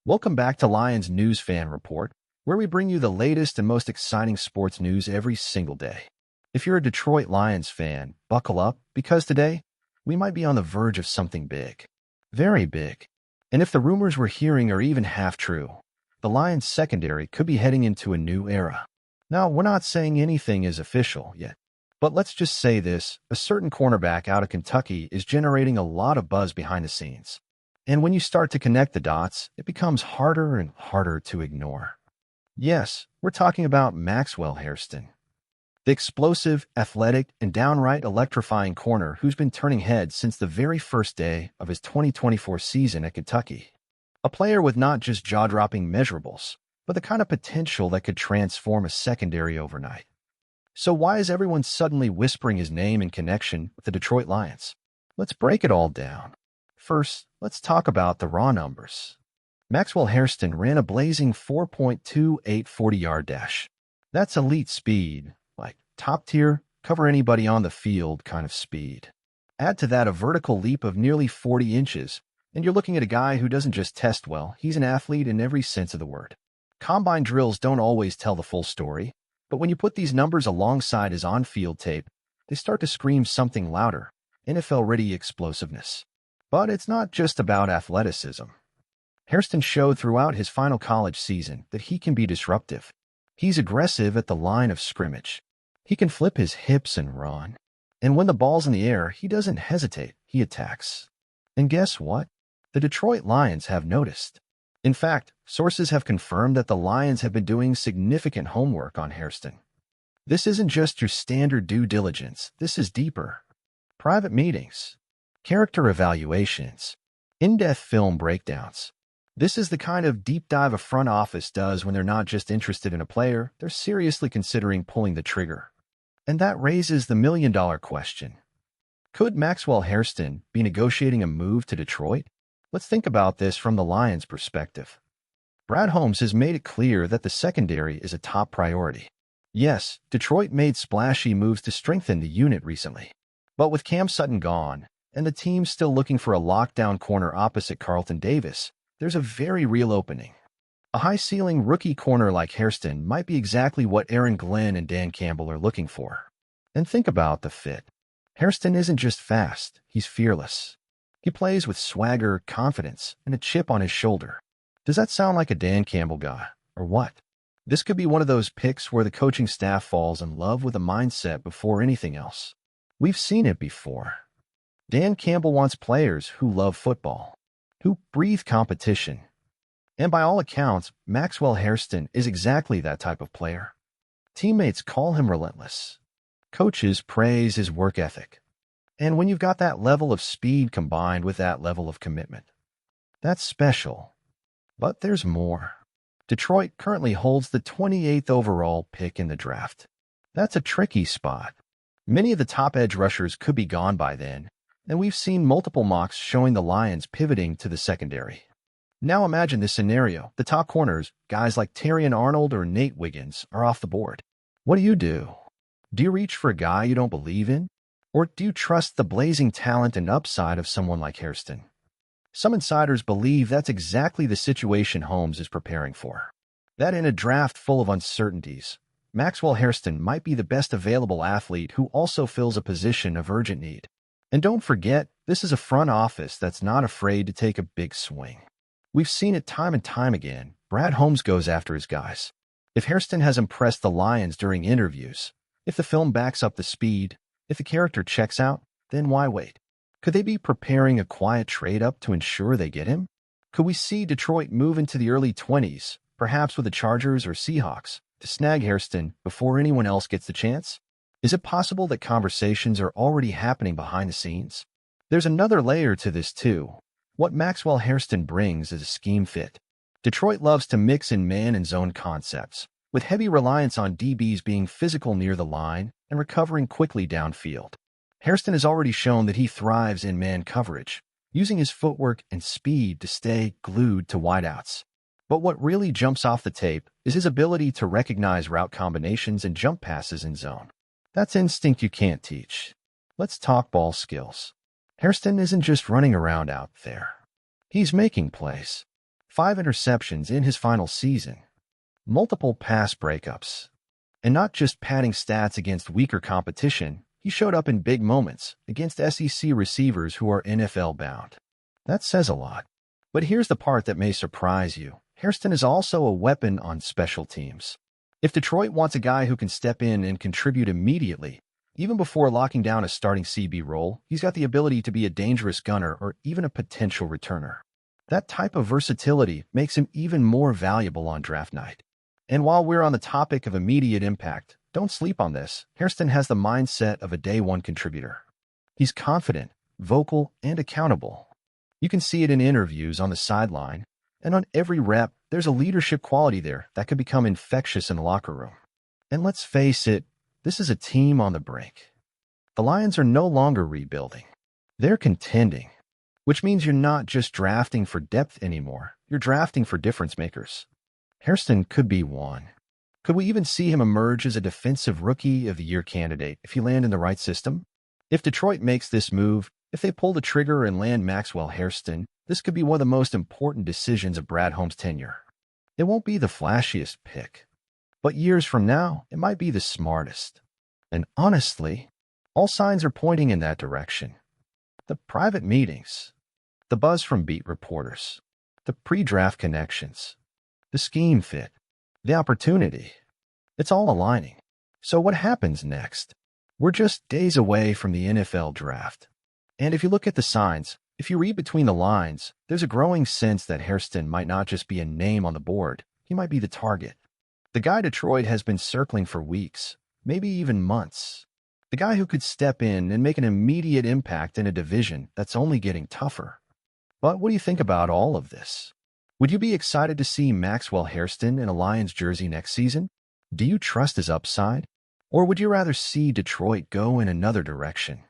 Welcome back to Lions News Fan Report, where we bring you the latest and most exciting sports news every single day. If you're a Detroit Lions fan, buckle up, because today, we might be on the verge of something big. Very big. And if the rumors we're hearing are even half true, the Lions secondary could be heading into a new era. Now, we're not saying anything is official yet, but let's just say this: a certain cornerback out of Kentucky is generating a lot of buzz behind the scenes. And when you start to connect the dots, it becomes harder and harder to ignore. Yes, we're talking about Maxwell Haristen, the explosive, athletic, and downright electrifying corner who's been turning heads since the very first day of his 2024 season at Kentucky. A player with not just jaw-dropping measurables, but the kind of potential that could transform a secondary overnight. So why is everyone suddenly whispering his name in connection with the Detroit Lions? Let's break it all down. First, let's talk about the raw numbers. Maxwell Haristen ran a blazing 4.28 40-yard dash. That's elite speed, like top-tier, cover anybody on the field kind of speed. Add to that a vertical leap of nearly 40 inches, and you're looking at a guy who doesn't just test well, he's an athlete in every sense of the word. Combine drills don't always tell the full story, but when you put these numbers alongside his on-field tape, they start to scream something louder: NFL-ready explosiveness. But it's not just about athleticism. Haristen showed throughout his final college season that he can be disruptive. He's aggressive at the line of scrimmage. He can flip his hips and run. And when the ball's in the air, he doesn't hesitate, he attacks. And guess what? The Detroit Lions have noticed. In fact, sources have confirmed that the Lions have been doing significant homework on Haristen. This isn't just your standard due diligence, this is deeper. Private meetings, character evaluations, in-depth film breakdowns. This is the kind of deep dive a front office does when they're not just interested in a player, they're seriously considering pulling the trigger. And that raises the million-dollar question. Could Maxwell Haristen be negotiating a move to Detroit? Let's think about this from the Lions' perspective. Brad Holmes has made it clear that the secondary is a top priority. Yes, Detroit made splashy moves to strengthen the unit recently. But with Cam Sutton gone, and the team still looking for a lockdown corner opposite Carlton Davis, there's a very real opening. A high-ceiling rookie corner like Haristen might be exactly what Aaron Glenn and Dan Campbell are looking for. And think about the fit. Haristen isn't just fast, he's fearless. He plays with swagger, confidence, and a chip on his shoulder. Does that sound like a Dan Campbell guy, or what? This could be one of those picks where the coaching staff falls in love with a mindset before anything else. We've seen it before. Dan Campbell wants players who love football, who breathe competition. And by all accounts, Maxwell Haristen is exactly that type of player. Teammates call him relentless. Coaches praise his work ethic. And when you've got that level of speed combined with that level of commitment, that's special. But there's more. Detroit currently holds the 28th overall pick in the draft. That's a tricky spot. Many of the top edge rushers could be gone by then, and we've seen multiple mocks showing the Lions pivoting to the secondary. Now imagine this scenario. The top corners, guys like Terrion Arnold or Nate Wiggins, are off the board. What do? Do you reach for a guy you don't believe in? Or do you trust the blazing talent and upside of someone like Haristen? Some insiders believe that's exactly the situation Holmes is preparing for. That in a draft full of uncertainties, Maxwell Haristen might be the best available athlete who also fills a position of urgent need. And don't forget, this is a front office that's not afraid to take a big swing. We've seen it time and time again. Brad Holmes goes after his guys. If Haristen has impressed the Lions during interviews, if the film backs up the speed, if the character checks out, then why wait? Could they be preparing a quiet trade-up to ensure they get him? Could we see Detroit move into the early 20s, perhaps with the Chargers or Seahawks, to snag Haristen before anyone else gets the chance? Is it possible that conversations are already happening behind the scenes? There's another layer to this too. What Maxwell Haristen brings is a scheme fit. Detroit loves to mix in man and zone concepts, with heavy reliance on DBs being physical near the line and recovering quickly downfield. Haristen has already shown that he thrives in man coverage, using his footwork and speed to stay glued to wideouts. But what really jumps off the tape is his ability to recognize route combinations and jump passes in zone. That's instinct you can't teach. Let's talk ball skills. Haristen isn't just running around out there. He's making plays. 5 interceptions in his final season, multiple pass breakups, and not just padding stats against weaker competition, he showed up in big moments against SEC receivers who are NFL-bound. That says a lot. But here's the part that may surprise you. Haristen is also a weapon on special teams. If Detroit wants a guy who can step in and contribute immediately, even before locking down a starting CB role, he's got the ability to be a dangerous gunner or even a potential returner. That type of versatility makes him even more valuable on draft night. And while we're on the topic of immediate impact, don't sleep on this. Haristen has the mindset of a day-one contributor. He's confident, vocal, and accountable. You can see it in interviews on the sideline, and on every rep, there's a leadership quality there that could become infectious in the locker room. And let's face it, this is a team on the brink. The Lions are no longer rebuilding. They're contending, which means you're not just drafting for depth anymore. You're drafting for difference makers. Haristen could be one. Could we even see him emerge as a defensive rookie of the year candidate if he lands in the right system? If Detroit makes this move, if they pull the trigger and land Maxwell Haristen, this could be one of the most important decisions of Brad Holmes' tenure. It won't be the flashiest pick, but years from now, it might be the smartest. And honestly, all signs are pointing in that direction. The private meetings, the buzz from beat reporters, the pre-draft connections, the scheme fit, the opportunity. It's all aligning. So what happens next? We're just days away from the NFL draft. And if you look at the signs, if you read between the lines, there's a growing sense that Haristen might not just be a name on the board, he might be the target. The guy Detroit has been circling for weeks, maybe even months. The guy who could step in and make an immediate impact in a division that's only getting tougher. But what do you think about all of this? Would you be excited to see Maxwell Haristen in a Lions jersey next season? Do you trust his upside? Or would you rather see Detroit go in another direction?